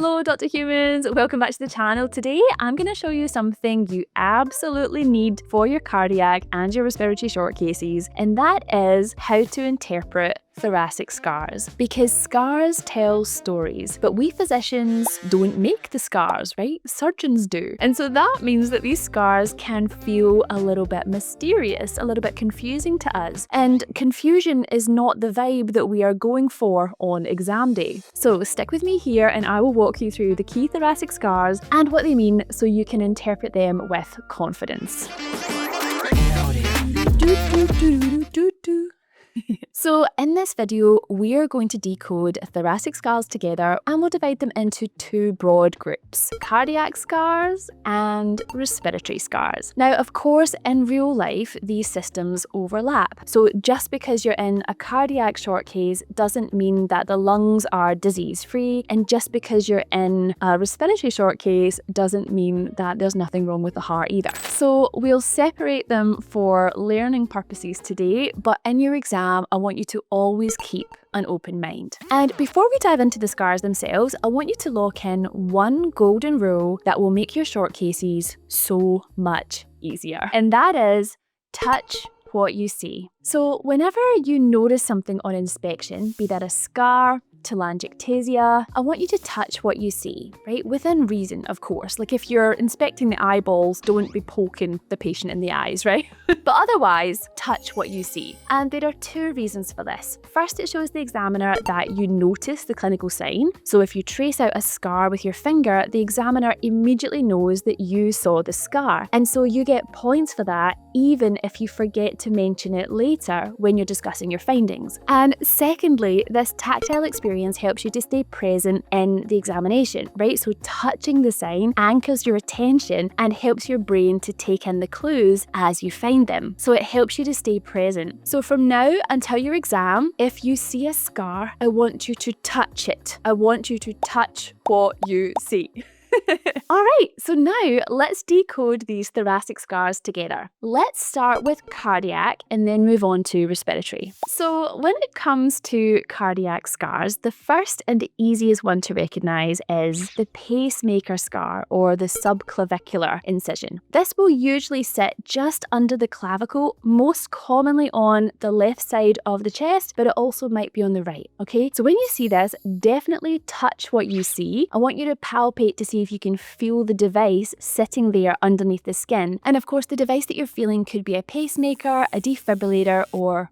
Hello Dr. Humans, welcome back to the channel. Today I'm going to show you something you absolutely need for your cardiac and your respiratory short cases, and that is how to interpret thoracic scars. Because scars tell stories, but we physicians don't make the scars, right? Surgeons do. And so that means that these scars can feel a little bit mysterious, a little bit confusing to us. And confusion is not the vibe that we are going for on exam day. So stick with me here and I will walk you through the key thoracic scars and what they mean so you can interpret them with confidence. So in this video, we are going to decode thoracic scars together and we'll divide them into two broad groups: cardiac scars and respiratory scars. Now, of course, in real life, these systems overlap. So just because you're in a cardiac short case doesn't mean that the lungs are disease-free, and just because you're in a respiratory short case doesn't mean that there's nothing wrong with the heart either. So we'll separate them for learning purposes today, but in your exam, I want you to always keep an open mind. And before we dive into the scars themselves, I want you to lock in one golden rule that will make your short cases so much easier. And that is touch what you see. So whenever you notice something on inspection, be that a scar, telangiectasia, I want you to touch what you see, right? Within reason, of course. Like if you're inspecting the eyeballs, don't be poking the patient in the eyes, right? But otherwise, touch what you see. And there are two reasons for this. First, it shows the examiner that you notice the clinical sign. So if you trace out a scar with your finger, the examiner immediately knows that you saw the scar. And so you get points for that, even if you forget to mention it later when you're discussing your findings. And secondly, this tactile experience helps you to stay present in the examination, right? So touching the sign anchors your attention and helps your brain to take in the clues as you find them. So it helps you to stay present. So from now until your exam, if you see a scar, I want you to touch it. I want you to touch what you see. All right, so now let's decode these thoracic scars together. Let's start with cardiac and then move on to respiratory. So when it comes to cardiac scars, the first and the easiest one to recognize is the pacemaker scar or the subclavicular incision. This will usually sit just under the clavicle, most commonly on the left side of the chest, but it also might be on the right, okay? So when you see this, definitely touch what you see. I want you to palpate to see if you can feel the device sitting there underneath the skin. And of course, the device that you're feeling could be a pacemaker, a defibrillator, or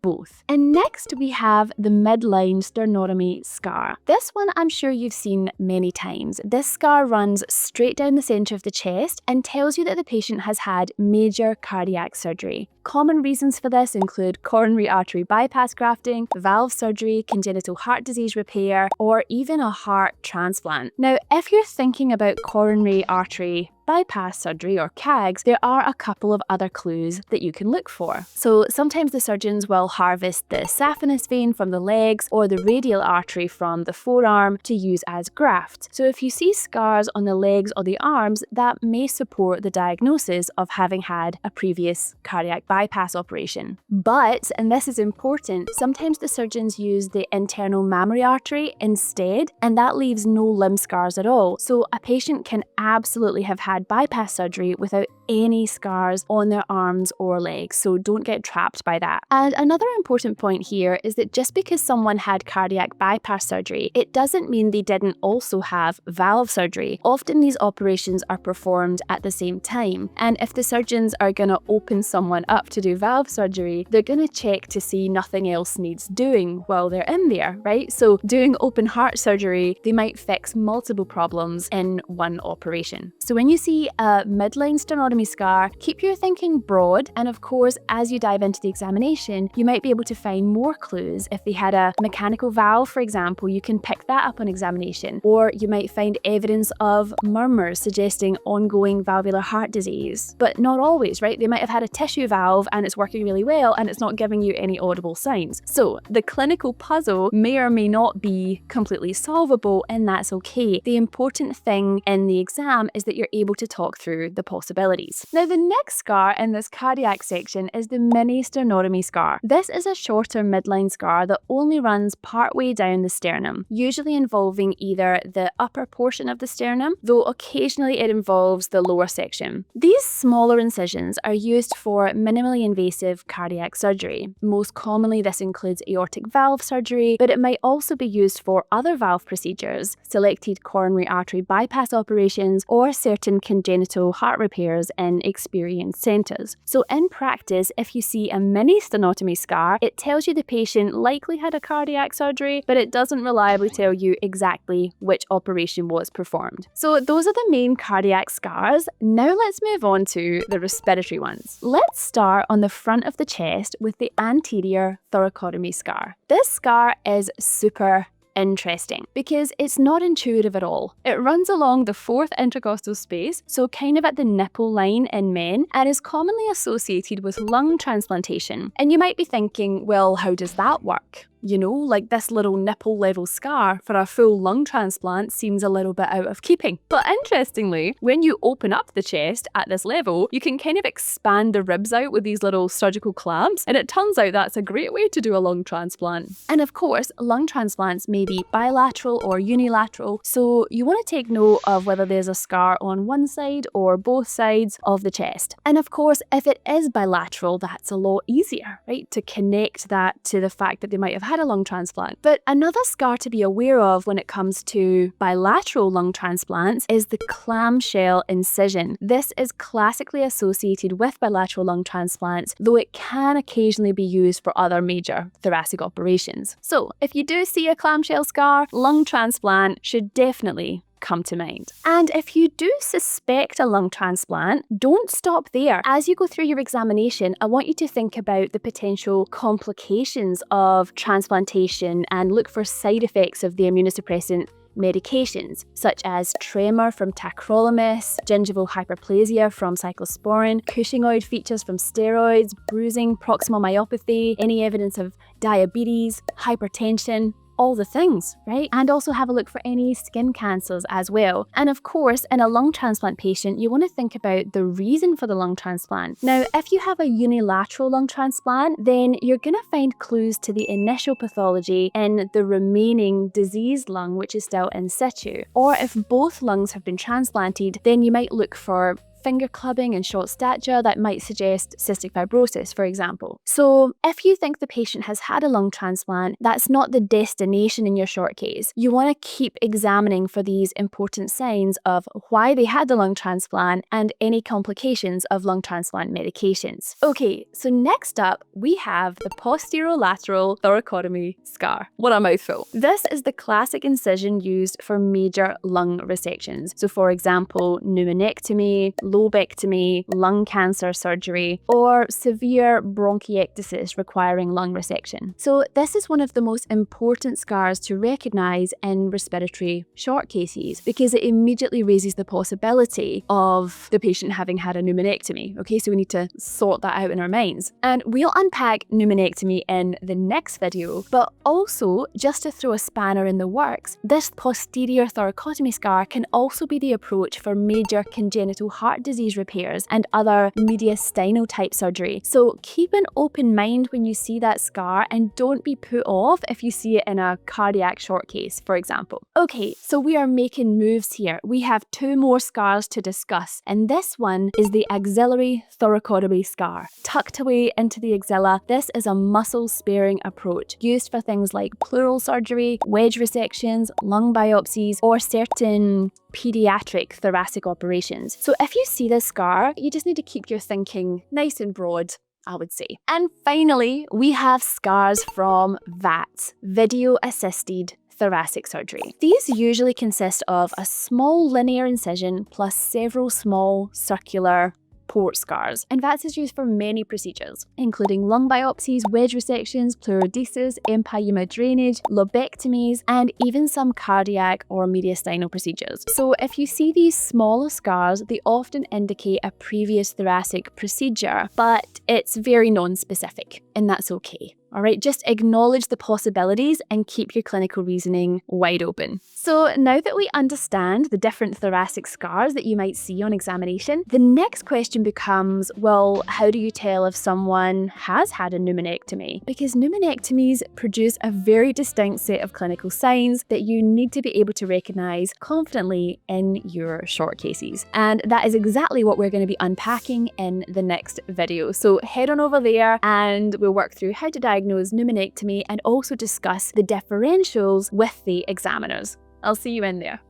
both. And next we have the midline sternotomy scar. This one I'm sure you've seen many times. This scar runs straight down the center of the chest and tells you that the patient has had major cardiac surgery. Common reasons for this include coronary artery bypass grafting, valve surgery, congenital heart disease repair, or even a heart transplant. Now, if you're thinking about coronary artery bypass surgery or CAGs, there are a couple of other clues that you can look for. So sometimes the surgeons will harvest the saphenous vein from the legs or the radial artery from the forearm to use as graft. So if you see scars on the legs or the arms, that may support the diagnosis of having had a previous cardiac bypass operation. But, and this is important, sometimes the surgeons use the internal mammary artery instead, and that leaves no limb scars at all. So a patient can absolutely have had bypass surgery without any scars on their arms or legs, so don't get trapped by that. And another important point here is that just because someone had cardiac bypass surgery, it doesn't mean they didn't also have valve surgery. Often these operations are performed at the same time, and if the surgeons are going to open someone up to do valve surgery, they're going to check to see nothing else needs doing while they're in there, right? So doing open heart surgery, they might fix multiple problems in one operation. So when you see a midline sternotomy scar, keep your thinking broad, and of course, as you dive into the examination, you might be able to find more clues. If they had a mechanical valve, for example, you can pick that up on examination, or you might find evidence of murmurs suggesting ongoing valvular heart disease. But not always, right? They might have had a tissue valve and it's working really well and it's not giving you any audible signs. So the clinical puzzle may or may not be completely solvable, and that's okay. The important thing in the exam is that you're able to talk through the possibilities. bodies. Now, the next scar in this cardiac section is the mini sternotomy scar. This is a shorter midline scar that only runs partway down the sternum, usually involving either the upper portion of the sternum, though occasionally it involves the lower section. These smaller incisions are used for minimally invasive cardiac surgery. Most commonly, this includes aortic valve surgery, but it might also be used for other valve procedures, selected coronary artery bypass operations, or certain congenital heart repairs in experienced centres. So in practice, if you see a mini sternotomy scar, it tells you the patient likely had a cardiac surgery, but it doesn't reliably tell you exactly which operation was performed. So those are the main cardiac scars. Now let's move on to the respiratory ones. Let's start on the front of the chest with the anterior thoracotomy scar. This scar is super interesting because it's not intuitive at all. It runs along the fourth intercostal space, so kind of at the nipple line in men, and is commonly associated with lung transplantation. And you might be thinking, well, how does that work? You know, like this little nipple level scar for a full lung transplant seems a little bit out of keeping. But interestingly, when you open up the chest at this level, you can kind of expand the ribs out with these little surgical clamps, and it turns out that's a great way to do a lung transplant. And of course, lung transplants may be bilateral or unilateral, so you want to take note of whether there's a scar on one side or both sides of the chest. And of course, if it is bilateral, that's a lot easier, right? To connect that to the fact that they might have had a lung transplant. But another scar to be aware of when it comes to bilateral lung transplants is the clamshell incision. This is classically associated with bilateral lung transplants, though it can occasionally be used for other major thoracic operations. So if you do see a clamshell scar, lung transplant should definitely come to mind. And if you do suspect a lung transplant, don't stop there. As you go through your examination, I want you to think about the potential complications of transplantation and look for side effects of the immunosuppressant medications, such as tremor from tacrolimus, gingival hyperplasia from cyclosporin, Cushingoid features from steroids, bruising, proximal myopathy, any evidence of diabetes, hypertension, all the things, right? And also have a look for any skin cancers as well. And of course, in a lung transplant patient, you want to think about the reason for the lung transplant. Now, if you have a unilateral lung transplant, then you're going to find clues to the initial pathology in the remaining diseased lung, which is still in situ. Or if both lungs have been transplanted, then you might look for finger clubbing and short stature that might suggest cystic fibrosis, for example. So if you think the patient has had a lung transplant, that's not the destination in your short case. You want to keep examining for these important signs of why they had the lung transplant and any complications of lung transplant medications. Okay, so next up, we have the posterolateral thoracotomy scar. What a mouthful. This is the classic incision used for major lung resections. So for example, pneumonectomy, lobectomy, lung cancer surgery, or severe bronchiectasis requiring lung resection. So this is one of the most important scars to recognize in respiratory short cases because it immediately raises the possibility of the patient having had a pneumonectomy. Okay, so we need to sort that out in our minds. And we'll unpack pneumonectomy in the next video, but also just to throw a spanner in the works, this posterior thoracotomy scar can also be the approach for major congenital heart disease repairs and other mediastinal type surgery. So keep an open mind when you see that scar and don't be put off if you see it in a cardiac short case, for example. Okay, so we are making moves here. We have two more scars to discuss, and this one is the axillary thoracotomy scar. Tucked away into the axilla, this is a muscle-sparing approach used for things like pleural surgery, wedge resections, lung biopsies, or certain pediatric thoracic operations. So if you see this scar, you just need to keep your thinking nice and broad, I would say. And finally, we have scars from VATS, video-assisted thoracic surgery. These usually consist of a small linear incision plus several small circular port scars, and VATS is used for many procedures, including lung biopsies, wedge resections, pleurodesis, empyema drainage, lobectomies, and even some cardiac or mediastinal procedures. So if you see these smaller scars, they often indicate a previous thoracic procedure, but it's very non-specific. and that's okay. All right, just acknowledge the possibilities and keep your clinical reasoning wide open. So now that we understand the different thoracic scars that you might see on examination, the next question becomes, well, how do you tell if someone has had a pneumonectomy? Because pneumonectomies produce a very distinct set of clinical signs that you need to be able to recognize confidently in your short cases. And that is exactly what we're going to be unpacking in the next video. So head on over there and we'll work through how to diagnose pneumonectomy and also discuss the differentials with the examiners. I'll see you in there.